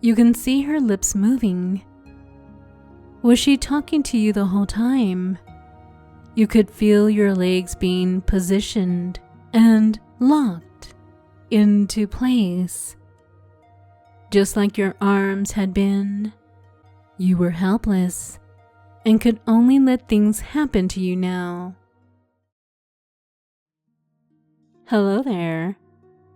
You can see her lips moving. Was she talking to you the whole time? You could feel your legs being positioned and locked into place. Just like your arms had been, you were helpless and could only let things happen to you now. Hello there.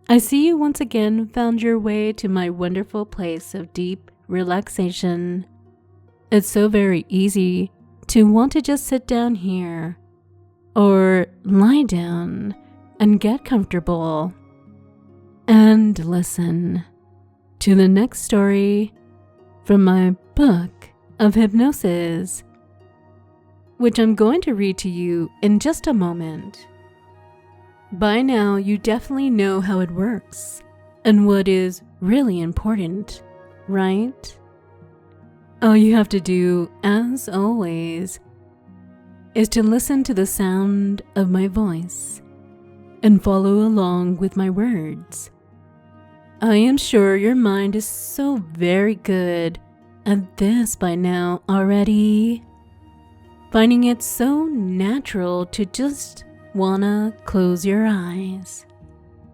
I see you once again found your way to my wonderful place of deep relaxation. It's so very easy to want to just sit down here or lie down and get comfortable and listen to the next story from my book of hypnosis, which I'm going to read to you in just a moment. By now, you definitely know how it works and what is really important, right? All you have to do, as always, is to listen to the sound of my voice and follow along with my words. I am sure your mind is so very good at this by now already, finding it so natural to just wanna close your eyes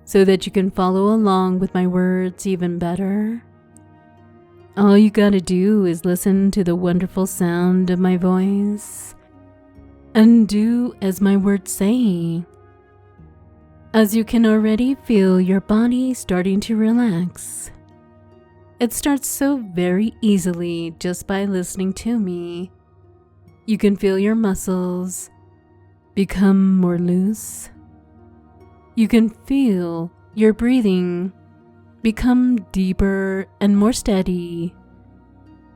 so that you can follow along with my words even better. All you gotta do is listen to the wonderful sound of my voice and do as my words say. As you can already feel your body starting to relax. It starts so very easily just by listening to me. You can feel your muscles become more loose. You can feel your breathing become deeper and more steady.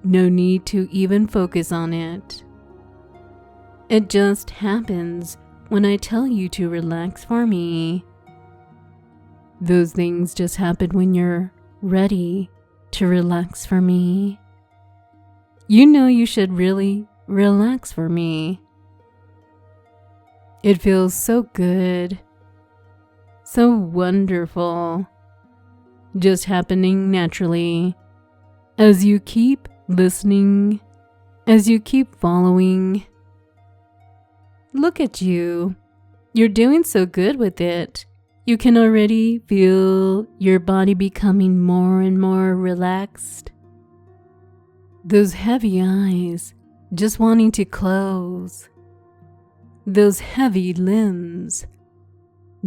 No need to even focus on it. It just happens when I tell you to relax for me. Those things just happen when you're ready to relax for me. You know you should really relax for me. It feels so good, so wonderful, just happening naturally as you keep listening, as you keep following. Look at you. You're doing so good with it. You can already feel your body becoming more and more relaxed. Those heavy eyes just wanting to close. Those heavy limbs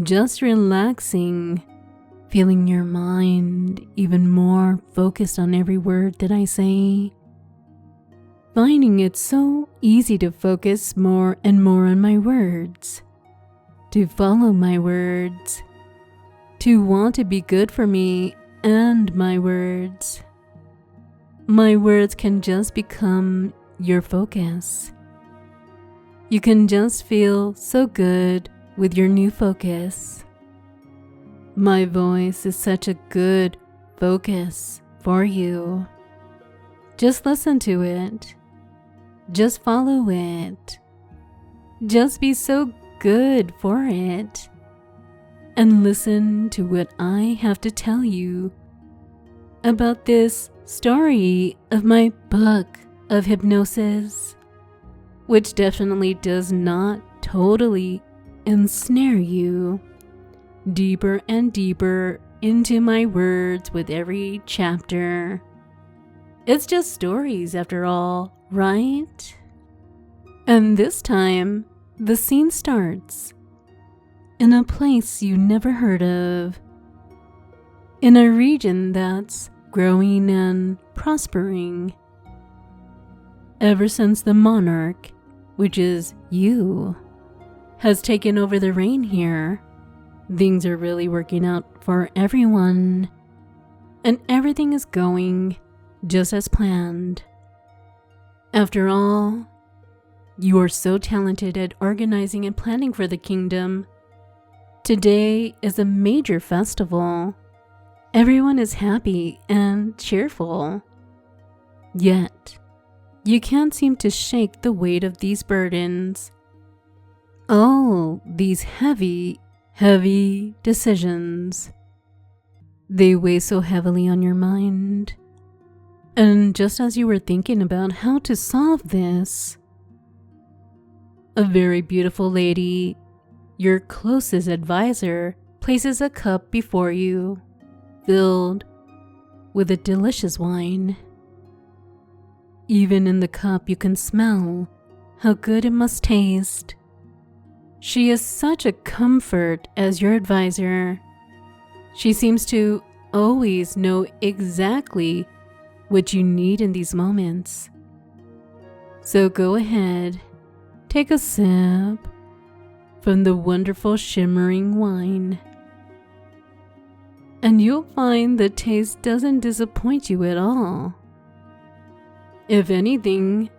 just relaxing, feeling your mind even more focused on every word that I say. Finding it so easy to focus more and more on my words, to follow my words, to want to be good for me and my words. My words can just become your focus. You can just feel so good with your new focus. My voice is such a good focus for you. Just listen to it. Just follow it. Just be so good for it. And listen to what I have to tell you about this story of my book of hypnosis, which definitely does not totally ensnare you deeper and deeper into my words with every chapter. It's just stories after all, right? And this time, the scene starts in a place you never heard of, in a region that's growing and prospering. Ever since the Monarch, which is you, has taken over the reign here, things are really working out for everyone, and everything is going just as planned. After all, you are so talented at organizing and planning for the kingdom. Today is a major festival. Everyone is happy and cheerful. Yet, you can't seem to shake the weight of these burdens. Oh, these heavy, heavy decisions. They weigh so heavily on your mind. And just as you were thinking about how to solve this, a very beautiful lady, your closest advisor, places a cup before you, filled with a delicious wine. Even in the cup you can smell how good it must taste. She is such a comfort as your advisor. She seems to always know exactly what you need in these moments. So go ahead, take a sip from the wonderful shimmering wine. And you'll find the taste doesn't disappoint you at all. If anything,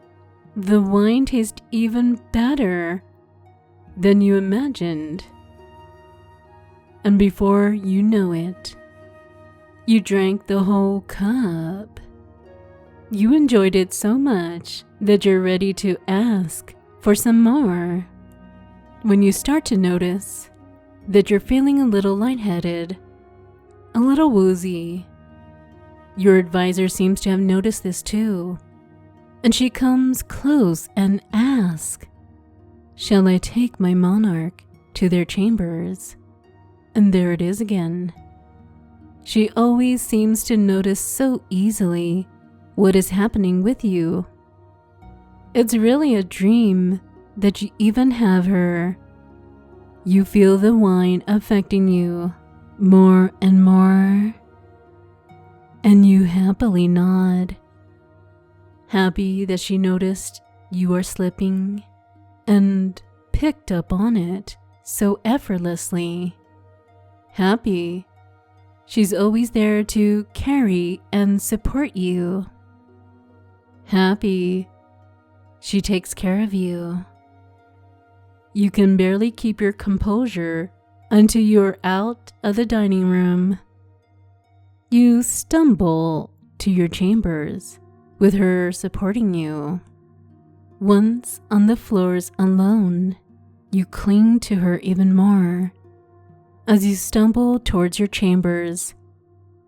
the wine tastes even better than you imagined. And before you know it, you drank the whole cup. You enjoyed it so much that you're ready to ask for some more. When you start to notice that you're feeling a little lightheaded, a little woozy, your advisor seems to have noticed this too, and she comes close and asks, "Shall I take my monarch to their chambers?" And there it is again. She always seems to notice so easily what is happening with you. It's really a dream that you even have her. You feel the wine affecting you more and more, and you happily nod, happy that she noticed you are slipping and picked up on it so effortlessly. Happy she's always there to carry and support you. Happy she takes care of you. You can barely keep your composure until you're out of the dining room. You stumble to your chambers with her supporting you. Once on the floors alone, you cling to her even more. As you stumble towards your chambers,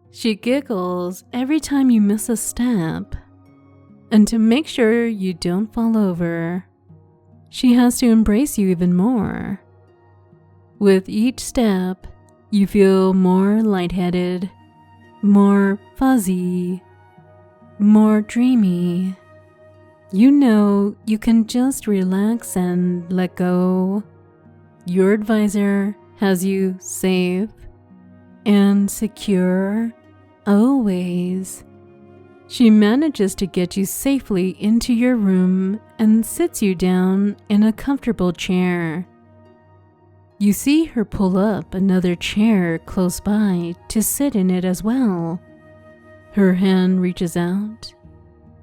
she giggles every time you miss a step. And to make sure you don't fall over, she has to embrace you even more. With each step, you feel more lightheaded, more fuzzy, more dreamy. You know you can just relax and let go. Your advisor has you safe and secure always. She manages to get you safely into your room and sits you down in a comfortable chair. You see her pull up another chair close by to sit in it as well. Her hand reaches out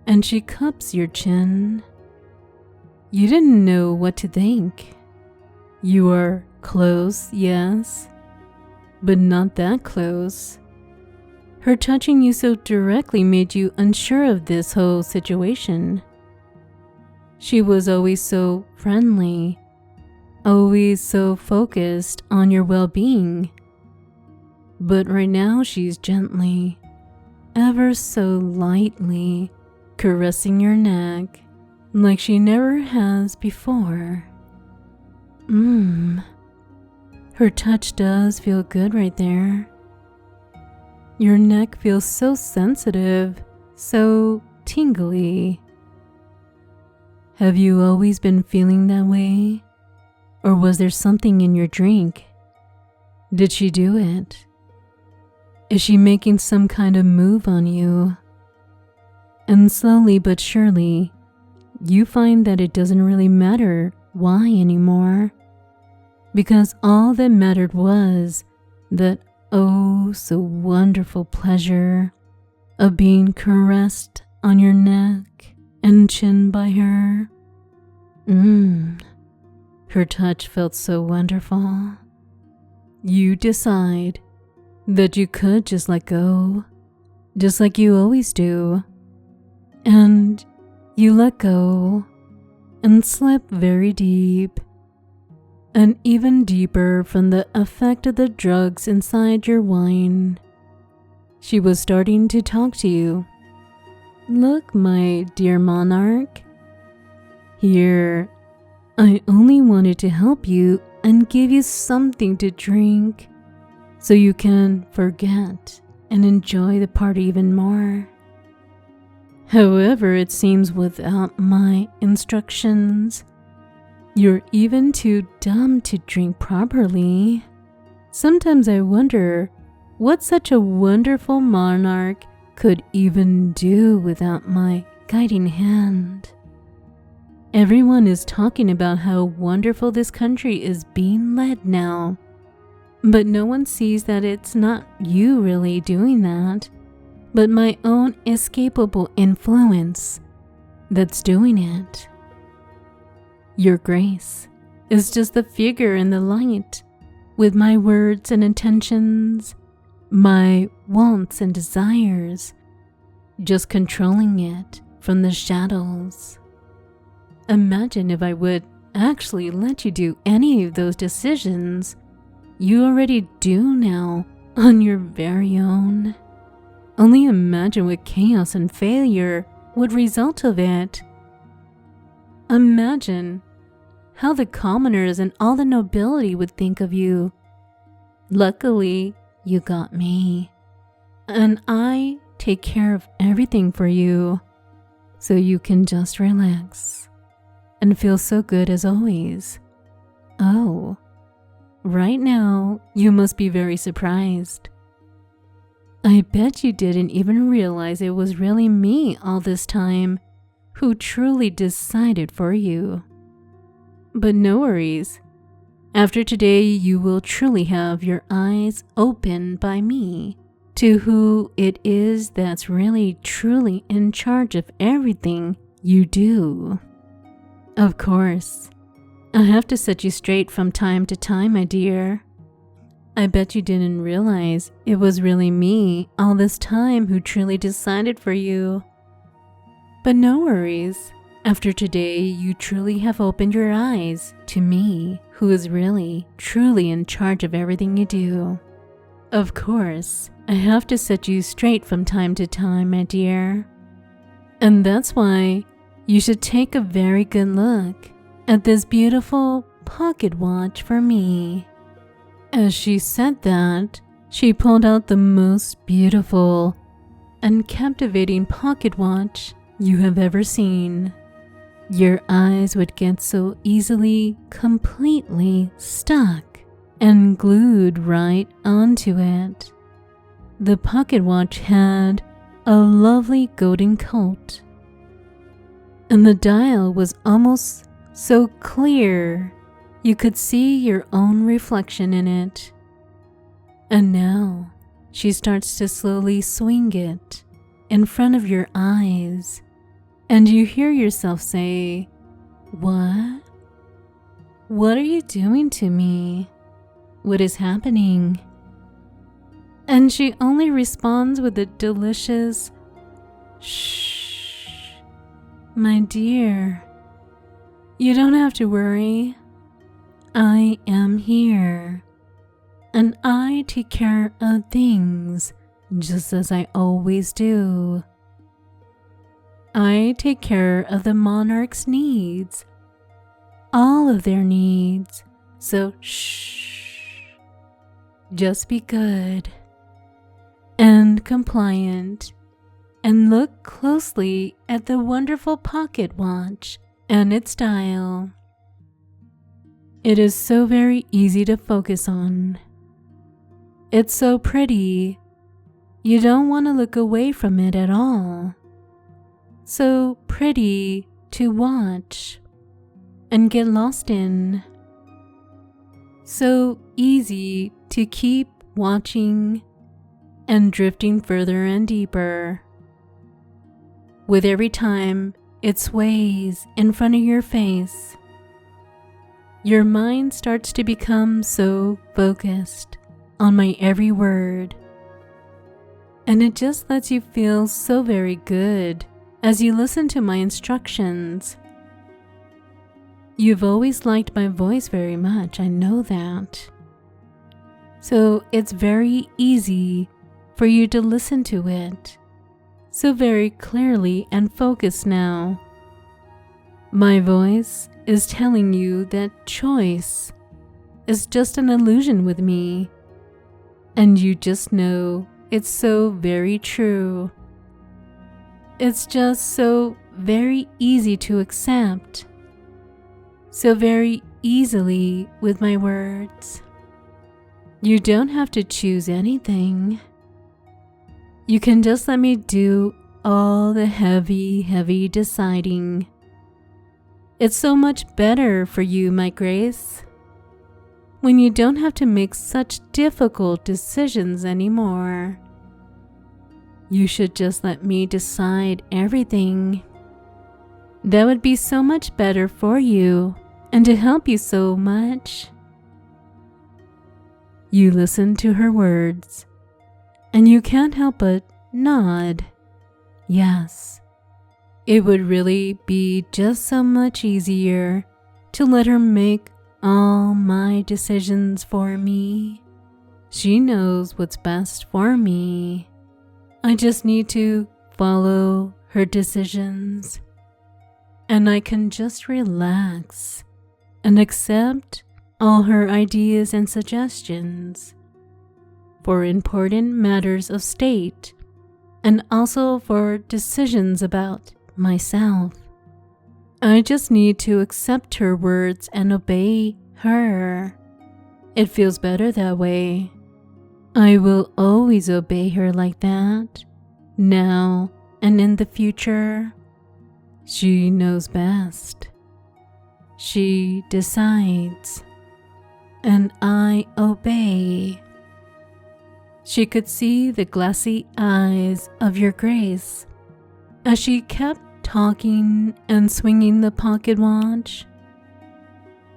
and she cups your chin. You didn't know what to think. You are close, yes, but not that close. Her touching you so directly made you unsure of this whole situation. She was always so friendly, always so focused on your well-being. But right now she's gently, ever so lightly, caressing your neck like she never has before. Her touch does feel good right there. Your neck feels so sensitive, so tingly. Have you always been feeling that way? Or was there something in your drink? Did she do it? Is she making some kind of move on you? And slowly but surely, you find that it doesn't really matter why anymore, because all that mattered was that oh so wonderful pleasure of being caressed on your neck and chin by her. Her touch felt so wonderful. You decide that you could just let go, just like you always do. And you let go and slip very deep and even deeper from the effect of the drugs inside your wine. She was starting to talk to you. Look, my dear Monarch. Here, I only wanted to help you and give you something to drink so you can forget and enjoy the party even more. However, it seems without my instructions, you're even too dumb to drink properly. Sometimes I wonder what such a wonderful monarch could even do without my guiding hand. Everyone is talking about how wonderful this country is being led now, but no one sees that it's not you really doing that, but my own inescapable influence that's doing it. Your grace is just the figure in the light, with my words and intentions, my wants and desires, just controlling it from the shadows. Imagine if I would actually let you do any of those decisions you already do now on your very own. Only imagine what chaos and failure would result of it. Imagine how the commoners and all the nobility would think of you. Luckily, you got me, and I take care of everything for you, so you can just relax and feel so good as always. Oh, right now you must be very surprised. I bet you didn't even realize it was really me all this time who truly decided for you. But no worries. After today, you will truly have your eyes opened by me to who it is that's really truly in charge of everything you do. Of course, I have to set you straight from time to time, my dear. I bet you didn't realize it was really me all this time who truly decided for you. But no worries. After today, you truly have opened your eyes to me, who is really, truly in charge of everything you do. Of course, I have to set you straight from time to time, my dear. And that's why you should take a very good look at this beautiful pocket watch for me. As she said that, she pulled out the most beautiful and captivating pocket watch you have ever seen. Your eyes would get so easily completely stuck and glued right onto it. The pocket watch had a lovely golden coat, and the dial was almost so clear you could see your own reflection in it. And now she starts to slowly swing it in front of your eyes, and you hear yourself say, "What? What are you doing to me? What is happening?" And she only responds with a delicious, "Shh, my dear, you don't have to worry. I am here, and I take care of things just as I always do. I take care of the monarch's needs, all of their needs, so shh, just be good and compliant, and look closely at the wonderful pocket watch and its dial. It is so very easy to focus on. It's so pretty, you don't want to look away from it at all. So pretty to watch and get lost in. So easy to keep watching and drifting further and deeper. With every time it sways in front of your face, your mind starts to become so focused on my every word, and it just lets you feel so very good as you listen to my instructions. You've always liked my voice very much, I know that. So it's very easy for you to listen to it. so very clearly and focused now. My voice is telling you that choice is just an illusion with me, and you just know it's so very true. It's just so very easy to accept, so very easily with my words. You don't have to choose anything. You can just let me do all the heavy deciding. It's so much better for you, my Grace, when you don't have to make such difficult decisions anymore. You should just let me decide everything. That would be so much better for you and to help you so much. You listen to her words, and you can't help but nod. Yes, it would really be just so much easier to let her make all my decisions for me. She knows what's best for me. I just need to follow her decisions, and I can just relax and accept all her ideas and suggestions for important matters of state, and also for decisions about myself. I just need to accept her words and obey her. It feels better that way. I will always obey her like that, now and in the future. She knows best. She decides, and I obey. She could see the glassy eyes of your Grace as she kept talking and swinging the pocket watch.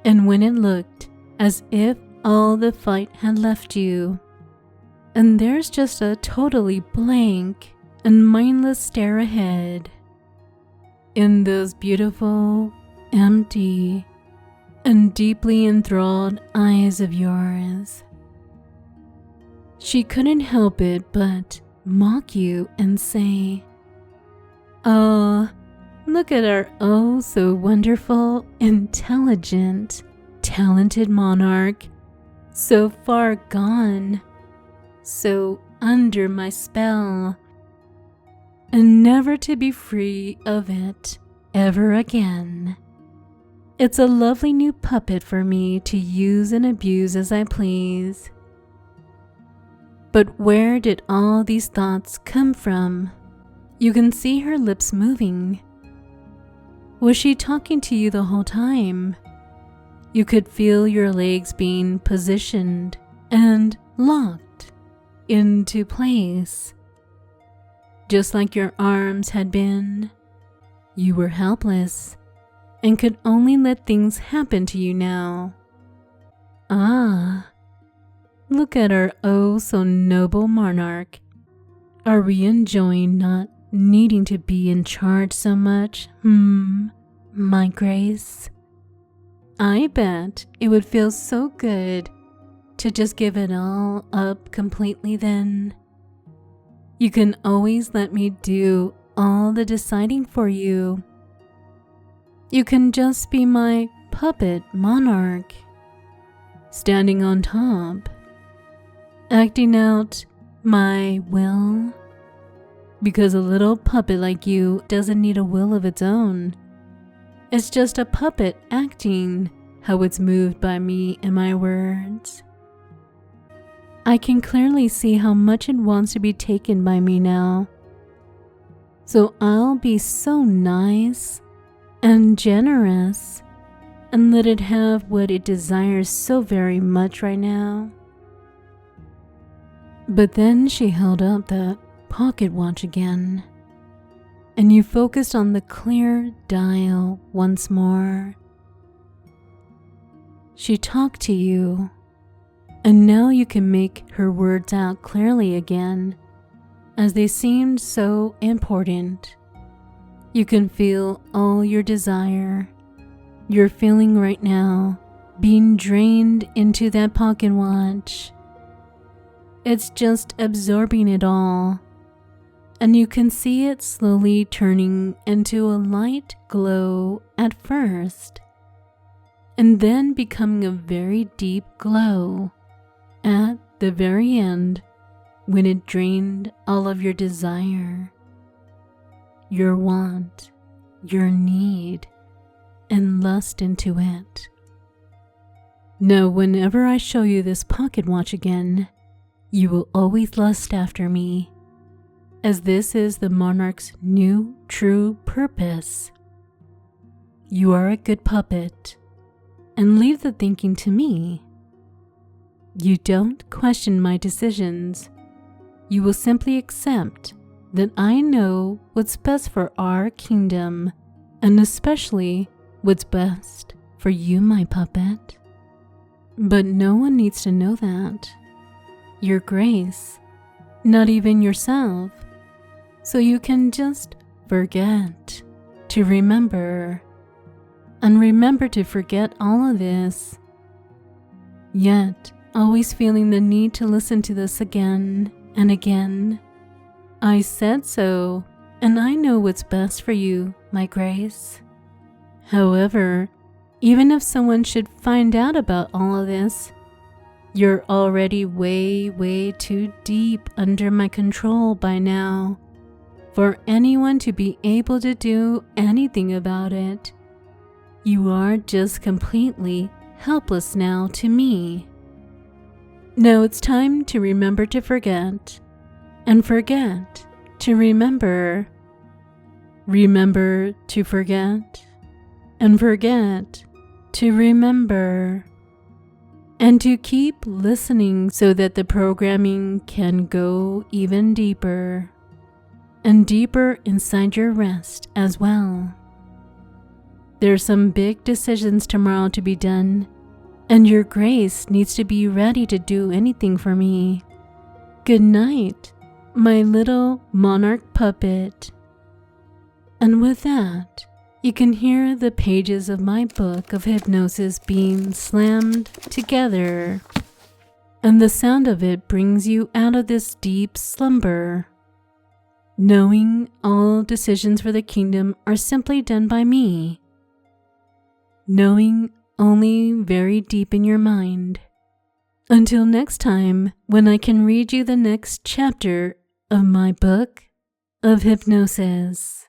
And when it looked as if all the fight had left you, and there's just a totally blank and mindless stare ahead, in those beautiful, empty, and deeply enthralled eyes of yours, she couldn't help it but mock you and say, "Oh, look at our oh so wonderful, intelligent, talented monarch, so far gone, so under my spell, and never to be free of it ever again. It's a lovely new puppet for me to use and abuse as I please." But where did all these thoughts come from? You can see her lips moving. Was she talking to you the whole time? You could feel your legs being positioned and locked into place, just like your arms had been. You were helpless and could only let things happen to you now. Ah, look at our oh so noble monarch. Are we enjoying not needing to be in charge so much? My Grace? I bet it would feel so good to just give it all up completely then. You can always let me do all the deciding for you. You can just be my puppet monarch, standing on top, acting out my will, because a little puppet like you doesn't need a will of its own. It's just a puppet acting how it's moved by me and my words. I can clearly see how much it wants to be taken by me now. So I'll be so nice and generous and let it have what it desires so very much right now. But then she held up that pocket watch again, and you focused on the clear dial once more. She talked to you, and now you can make her words out clearly again, as they seemed so important. You can feel all your desire, you're feeling right now, being drained into that pocket watch. It's just absorbing it all, and you can see it slowly turning into a light glow at first, and then becoming a very deep glow at the very end when it drained all of your desire, your want, your need, and lust into it. Now, whenever I show you this pocket watch again, you will always lust after me, as this is the Monarch's new true purpose. You are a good puppet, and leave the thinking to me. You don't question my decisions. You will simply accept that I know what's best for our kingdom, and especially what's best for you, my puppet. But no one needs to know that. Your grace, not even yourself. So you can just forget to remember, and remember to forget all of this. Yet, always feeling the need to listen to this again and again. I said so, and I know what's best for you, my grace. However, even if someone should find out about all of this, you're already way too deep under my control by now for anyone to be able to do anything about it. You are just completely helpless now to me. Now it's time to remember to forget, and forget to remember. Remember to forget, and forget to remember. And to keep listening so that the programming can go even deeper, and deeper inside your rest as well. There's some big decisions tomorrow to be done, and your grace needs to be ready to do anything for me. Good night, my little Monarch puppet. And with that, you can hear the pages of my book of hypnosis being slammed together, and the sound of it brings you out of this deep slumber, knowing all decisions for the kingdom are simply done by me, knowing only very deep in your mind. Until next time, when I can read you the next chapter of my book of hypnosis.